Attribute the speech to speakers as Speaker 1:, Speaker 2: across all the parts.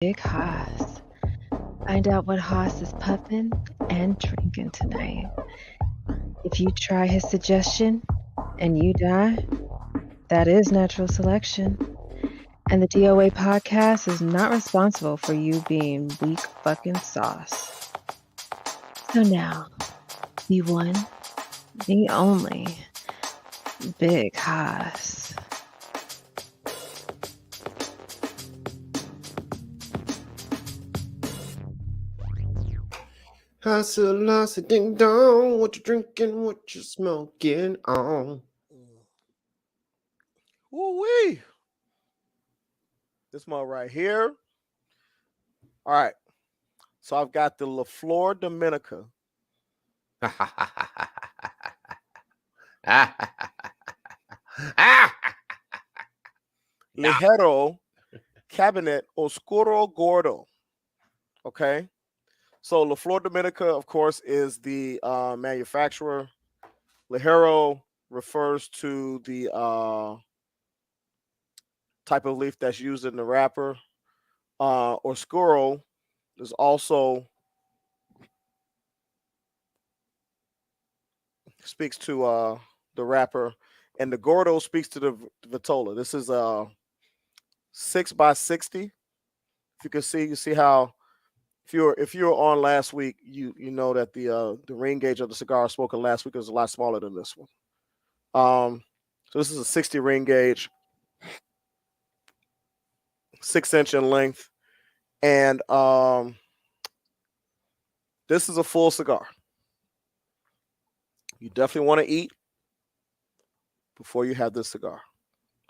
Speaker 1: Big Haas. Find out what Haas is puffing and drinking tonight. If you try his suggestion and you die, that is natural selection. And the DOA podcast is not responsible for you being weak fucking sauce. So now, the one, the only, Big Haas.
Speaker 2: Hustle, ding dong. What you drinking? What you smoking on?
Speaker 3: Woo-wee. This mug right here. All right. So I've got the La Flor Dominica. Ligero Cabinet Oscuro Gordo. Okay. So La Flor Dominica, of course, is the manufacturer. Ligero refers to the type of leaf that's used in the wrapper. Oscuro is also speaks to the wrapper, and the Gordo speaks to the Vitola. This is a 6x60. If you can see, you see how if you were on last week, you know that the ring gauge of the cigar spoken last week was a lot smaller than this one. So this is a 60 ring gauge, 6-inch in length, and this is a full cigar. You definitely want to eat before you have this cigar,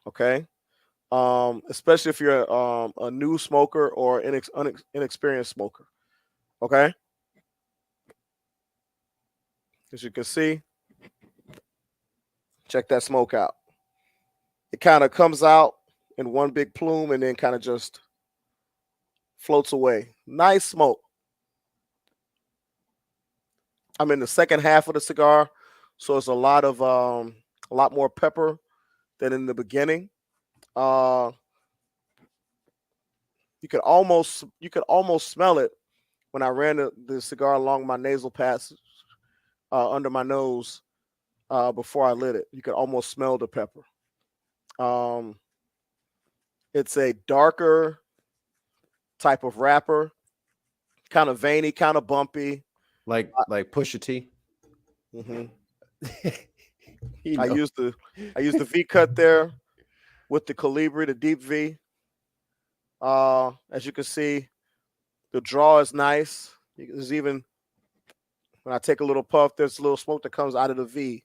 Speaker 3: okay? Especially if you're a new smoker or inexperienced smoker, okay? As you can see, check that smoke out. It kind of comes out in one big plume and then kind of just floats away. Nice smoke. I'm in the second half of the cigar, so it's a lot more pepper than in the beginning. You could almost smell it when I ran the cigar along my nasal passage under my nose before I lit it. You could almost smell the pepper. It's a darker type of wrapper, kind of veiny, kind of bumpy.
Speaker 2: like Pusha T.
Speaker 3: Mm-hmm.
Speaker 2: You
Speaker 3: I
Speaker 2: know.
Speaker 3: used the V cut there with the Calibri, the deep V. As you can see, the draw is nice. There's even when I take a little puff, there's a little smoke that comes out of the V,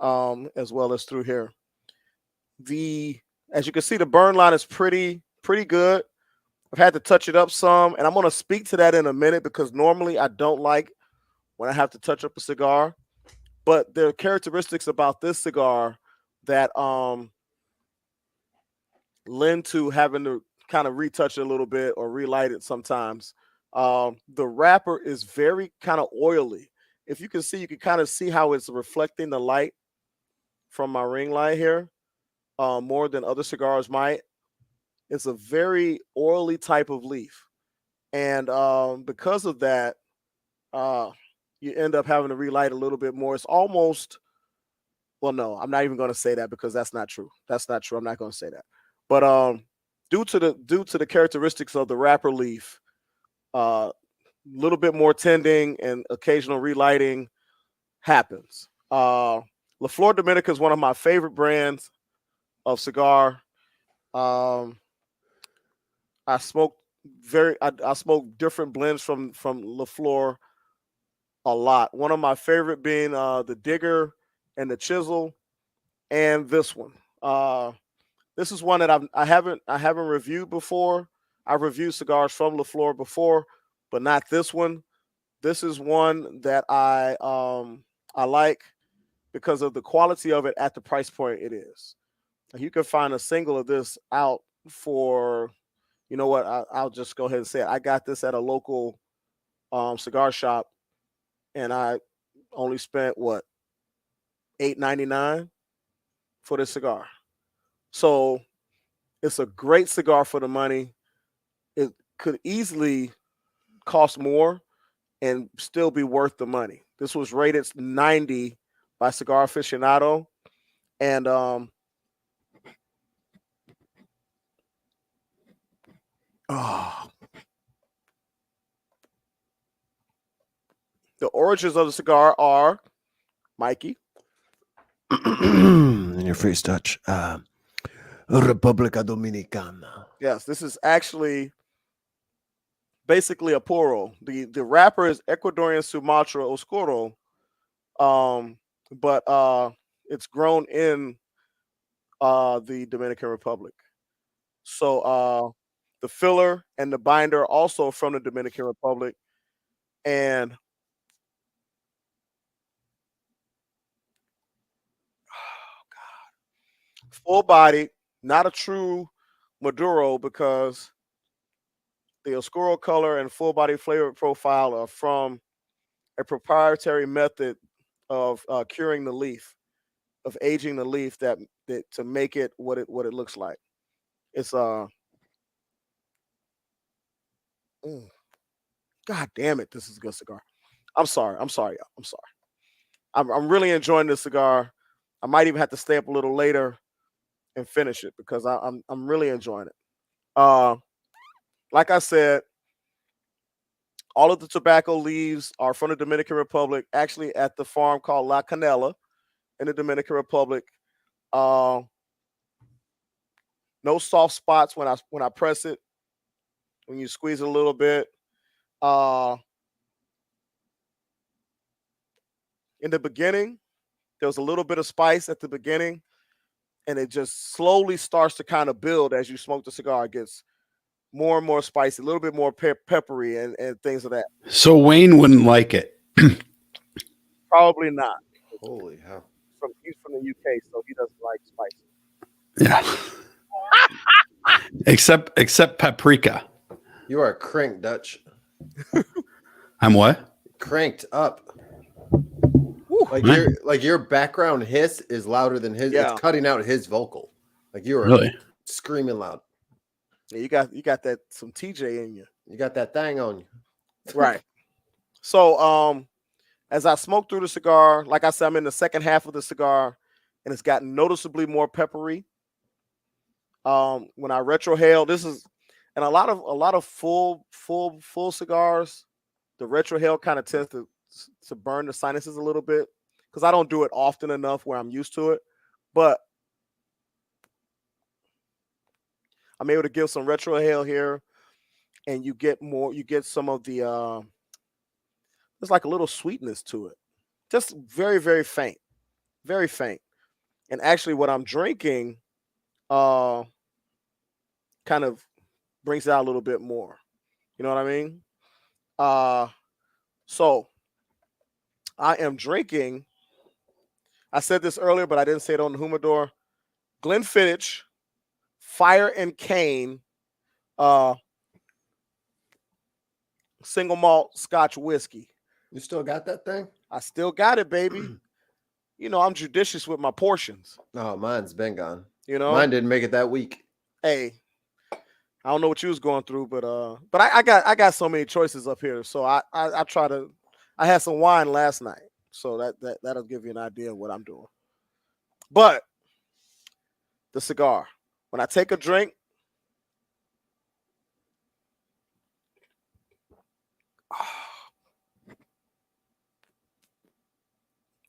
Speaker 3: as well as through here. As you can see, the burn line is pretty good. I've had to touch it up some, and I'm going to speak to that in a minute because normally I don't like when I have to touch up a cigar. But there are characteristics about this cigar that lend to having to kind of retouch it a little bit or relight it sometimes. The wrapper is very kind of oily. If you can see, you can kind of see how it's reflecting the light from my ring light here more than other cigars might. It's a very oily type of leaf. And because of that, you end up having to relight a little bit more. It's almost, well, no, I'm not even going to say that because that's not true. That's not true. I'm not going to say that. But due to the characteristics of the wrapper leaf, a little bit more tending and occasional relighting happens. La Flor Dominica is one of my favorite brands of cigar. Um, I smoke I smoke different blends from La Flor a lot. One of my favorite being the Digger and the Chisel, and this one. This is one that I haven't reviewed before. I've reviewed cigars from La Flor before, but not this one. This is one that I like because of the quality of it at the price point it is. You can find a single of this out for, you know what? I'll just go ahead and say it. I got this at a local cigar shop, and I only spent what $8.99 for this cigar. So it's a great cigar for the money. could easily cost more and still be worth the money. This was rated 90 by Cigar Aficionado, and oh, the origins of the cigar are Mikey.
Speaker 2: In your face, Dutch. República Dominicana.
Speaker 3: Yes, this is actually basically a puro. The wrapper is Ecuadorian Sumatra Oscuro, but it's grown in the Dominican Republic. So the filler and the binder also from the Dominican Republic, and full body, not a true Maduro because the Oscuro color and full body flavor profile are from a proprietary method of curing the leaf, of aging the leaf that to make it what it looks like. It's God damn it, this is a good cigar. I'm sorry, y'all. I'm sorry. I'm really enjoying this cigar. I might even have to stay up a little later and finish it because I'm really enjoying it. Like I said, all of the tobacco leaves are from the Dominican Republic, actually at the farm called La Canela in the Dominican Republic. No soft spots when I press it. When you squeeze it a little bit. In the beginning, there was a little bit of spice at the beginning, and it just slowly starts to kind of build as you smoke the cigar. It gets more and more spicy, a little bit more peppery and things of that.
Speaker 4: So Wayne wouldn't like it.
Speaker 3: Probably not.
Speaker 2: Holy hell.
Speaker 3: He's from the UK, so he doesn't like spicy.
Speaker 4: Yeah. except paprika.
Speaker 2: You are cranked, Dutch.
Speaker 4: I'm what?
Speaker 2: Cranked up.
Speaker 3: Woo.
Speaker 2: Like your background hiss is louder than his.
Speaker 3: Yeah.
Speaker 2: It's cutting out his vocal. Like you are
Speaker 4: Really?
Speaker 2: screaming loud.
Speaker 3: Yeah, you got that some TJ in you.
Speaker 2: You got that thing on you.
Speaker 3: Right. So as I smoke through the cigar, like I said, I'm in the second half of the cigar, and it's gotten noticeably more peppery. When I retrohale, this is, and a lot of full cigars, the retrohale kind of tends to burn the sinuses a little bit because I don't do it often enough where I'm used to it, but I'm able to give some retrohale here, and you get some of the there's like a little sweetness to it, just very, very faint, very faint. And actually, what I'm drinking, kind of brings it out a little bit more. You know what I mean? So I am drinking. I said this earlier, but I didn't say it on the humidor. Glenfiddich, Fire and Cane, single malt Scotch whiskey.
Speaker 2: You still got that thing?
Speaker 3: I still got it, baby. You know, I'm judicious with my portions.
Speaker 2: Oh, mine's been gone.
Speaker 3: You know,
Speaker 2: mine didn't make it that week.
Speaker 3: Hey, I don't know what you was going through, but I got so many choices up here. So I try to. I had some wine last night, so that'll give you an idea of what I'm doing. But the cigar, when I take a drink,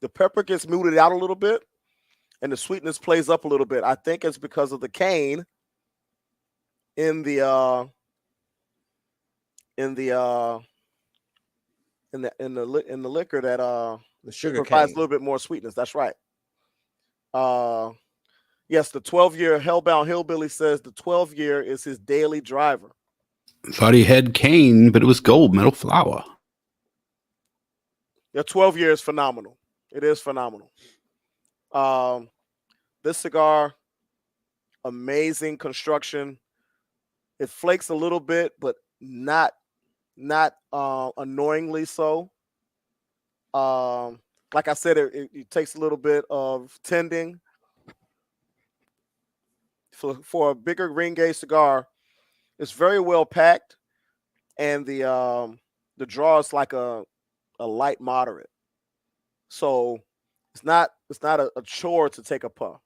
Speaker 3: the pepper gets muted out a little bit, and the sweetness plays up a little bit. I think it's because of the cane in the liquor that
Speaker 2: The sugar
Speaker 3: provides
Speaker 2: cane.
Speaker 3: a little bit more sweetness. That's right. Yes, the 12-year Hellbound Hillbilly says the 12-year is his daily driver.
Speaker 4: Thought he had cane, but it was gold medal flower.
Speaker 3: Yeah, 12-year is phenomenal. It is phenomenal. This cigar, amazing construction. It flakes a little bit, but not annoyingly so. Like I said, it takes a little bit of tending. For a bigger green gauge cigar, it's very well packed. and the draw is like a light moderate. So it's not a chore to take a puff.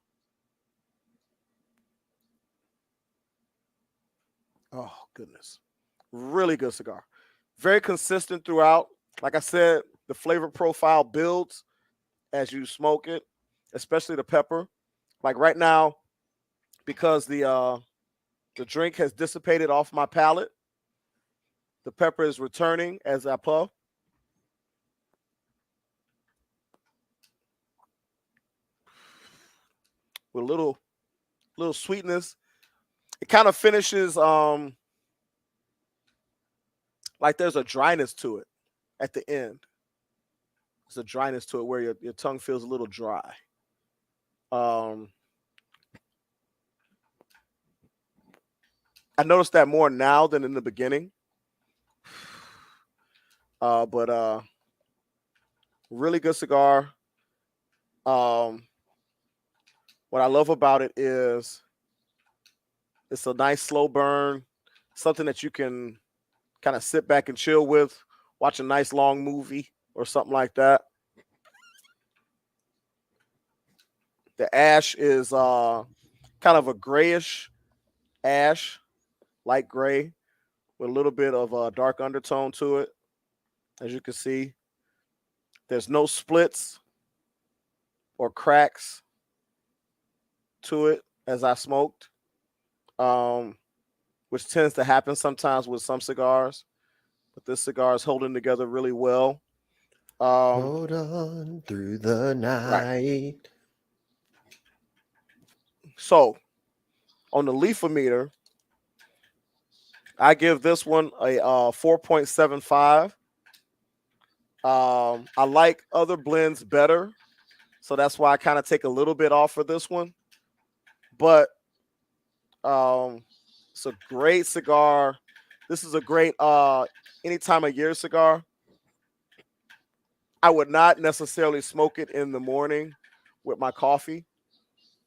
Speaker 3: Oh goodness. Really good cigar. Very consistent throughout. Like I said, the flavor profile builds as you smoke it, especially the pepper. Like right now, because the drink has dissipated off my palate, the pepper is returning as I puff. With a little sweetness. It kind of finishes like there's a dryness to it at the end. There's a dryness to it where your tongue feels a little dry. I noticed that more now than in the beginning. But really good cigar. What I love about it is it's a nice slow burn, something that you can kind of sit back and chill with, watch a nice long movie or something like that. The ash is kind of a grayish ash, light gray, with a little bit of a dark undertone to it. As you can see, there's no splits or cracks to it as I smoked, which tends to happen sometimes with some cigars. But this cigar is holding together really well.
Speaker 2: Hold on through the night.
Speaker 3: Right. So, on the leafometer, I give this one a 4.75. I like other blends better, so that's why I kind of take a little bit off for this one. But it's a great cigar. This is a great any time of year cigar. I would not necessarily smoke it in the morning with my coffee.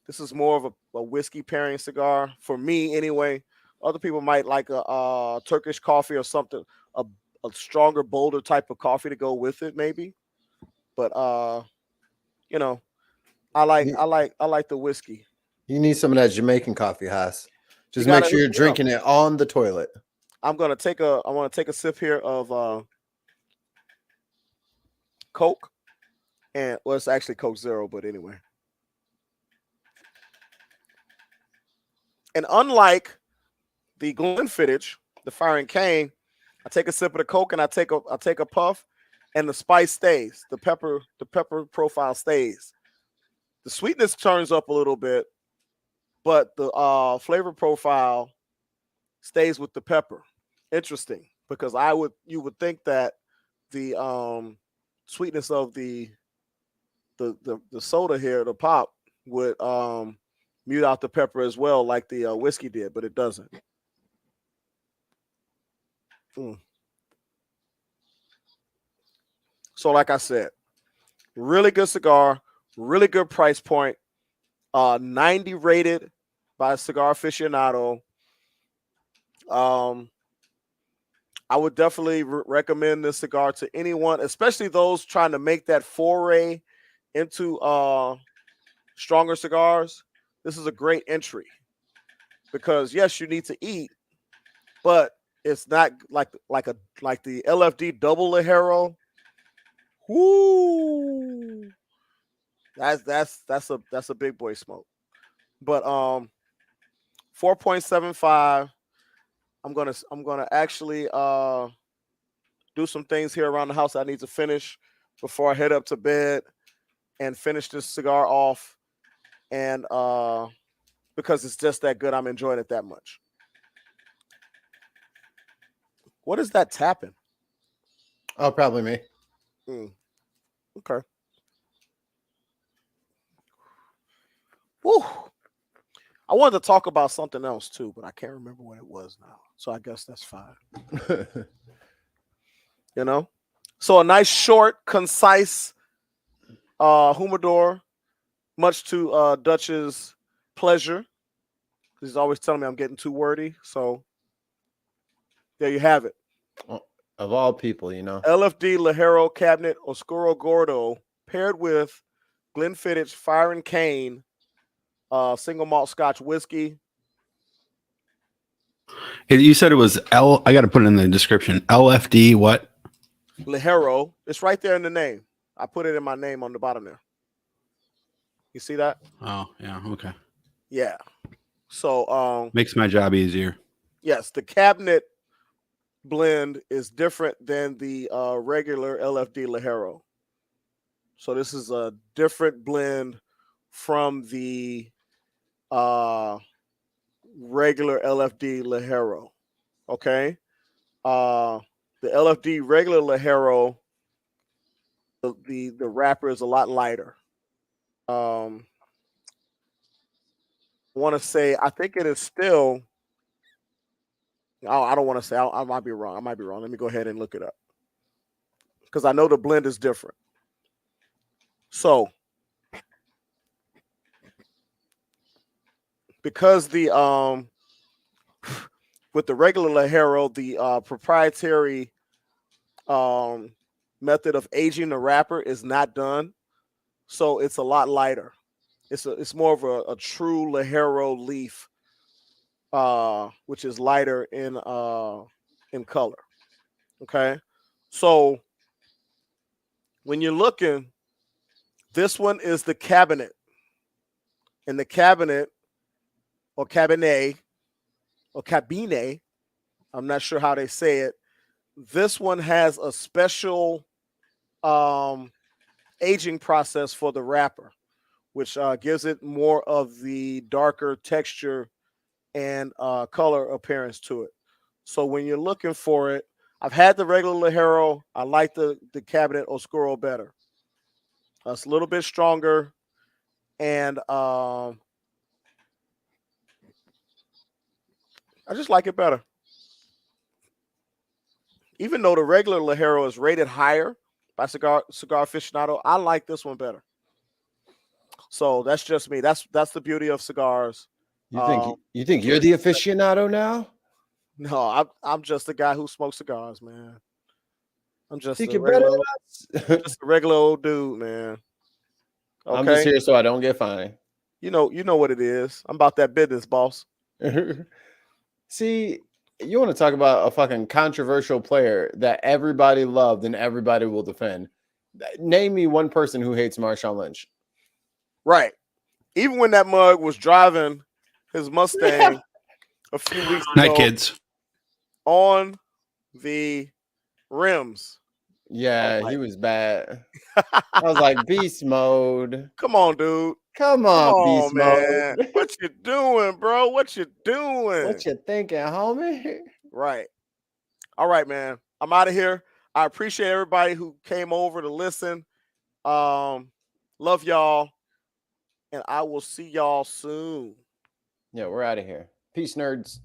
Speaker 3: This is more of a whiskey pairing cigar for me anyway. Other people might like a Turkish coffee or something, a stronger, bolder type of coffee to go with it, maybe. But you know, I like the whiskey.
Speaker 2: You need some of that Jamaican coffee, Haas. Just
Speaker 3: You
Speaker 2: make
Speaker 3: gotta,
Speaker 2: sure you're drinking it on the toilet.
Speaker 3: I want to take a sip here of Coke, and well, it's actually Coke Zero, but anyway. And unlike the Glenfiddich, the Fire and Cane, I take a sip of the Coke and I take a puff, and the spice stays. The pepper profile stays. The sweetness turns up a little bit, but the flavor profile stays with the pepper. Interesting, because you would think that the sweetness of the soda here, the pop, would mute out the pepper as well, like the whiskey did, but it doesn't. So, like I said, really good cigar, really good price point. 90 rated by Cigar Aficionado. I would definitely recommend this cigar to anyone, especially those trying to make that foray into stronger cigars. This is a great entry because yes, you need to eat, but it's not like the LFD double Ligero. Woo! That's a big boy smoke. But 4.75. I'm gonna actually do some things here around the house I need to finish before I head up to bed and finish this cigar off. And because it's just that good, I'm enjoying it that much. What is that tapping?
Speaker 2: Oh, probably me.
Speaker 3: Okay. Woo. I wanted to talk about something else too, but I can't remember what it was now. So I guess that's fine. You know? So a nice, short, concise humidor, much to Dutch's pleasure. He's always telling me I'm getting too wordy. So there you have it.
Speaker 2: Of all people, you know.
Speaker 3: LFD Ligero Cabinet Oscuro Gordo paired with Glenfiddich Fire and Cane single malt Scotch whiskey.
Speaker 4: You said it was L. I got to put it in the description. LFD what?
Speaker 3: Ligero. It's right there in the name. I put it in my name on the bottom there. You see that?
Speaker 4: Oh, yeah. Okay.
Speaker 3: Yeah. So
Speaker 4: makes my job easier.
Speaker 3: Yes, the cabinet blend is different than the regular LFD Ligero. So this is a different blend from the regular LFD Ligero. Okay. The LFD regular Ligero, the wrapper is a lot lighter. I want to say, I think it is still. I don't want to say. I might be wrong. Let me go ahead and look it up because I know the blend is different. So, because the with the regular Ligero, the proprietary method of aging the wrapper is not done, so it's a lot lighter. It's more of a true Ligero leaf, which is lighter in color. Okay, so when you're looking, this one is the cabinet, and the cabinet or cabinet or cabine, I'm not sure how they say it. This one has a special aging process for the wrapper, which gives it more of the darker texture and color appearance to it. So when you're looking for it, I've had the regular Ligero. I like the Cabinet Oscuro better. It's a little bit stronger, and I just like it better. Even though the regular Ligero is rated higher by Cigar Aficionado, I like this one better. So that's just me. That's the beauty of cigars.
Speaker 2: You think you're the aficionado now?
Speaker 3: No, I'm just a guy who smokes cigars, man. I'm just
Speaker 2: Think
Speaker 3: a
Speaker 2: you're better
Speaker 3: regular,
Speaker 2: than us?
Speaker 3: just a regular old dude, man. Okay?
Speaker 2: I'm just here so I don't get fined.
Speaker 3: You know what it is. I'm about that business, boss.
Speaker 2: See, you want to talk about a fucking controversial player that everybody loved and everybody will defend. Name me one person who hates Marshawn Lynch.
Speaker 3: Right. Even when that mug was driving his Mustang a few weeks ago
Speaker 4: Night kids.
Speaker 3: on the rims.
Speaker 2: Yeah, he was bad. I was like, beast mode.
Speaker 3: Come on, dude.
Speaker 2: Come on, beast
Speaker 3: man.
Speaker 2: mode.
Speaker 3: What you doing, bro? What you doing?
Speaker 2: What you thinking, homie?
Speaker 3: Right. All right, man. I'm out of here. I appreciate everybody who came over to listen. Love y'all. And I will see y'all soon.
Speaker 2: Yeah, we're out of here. Peace, nerds.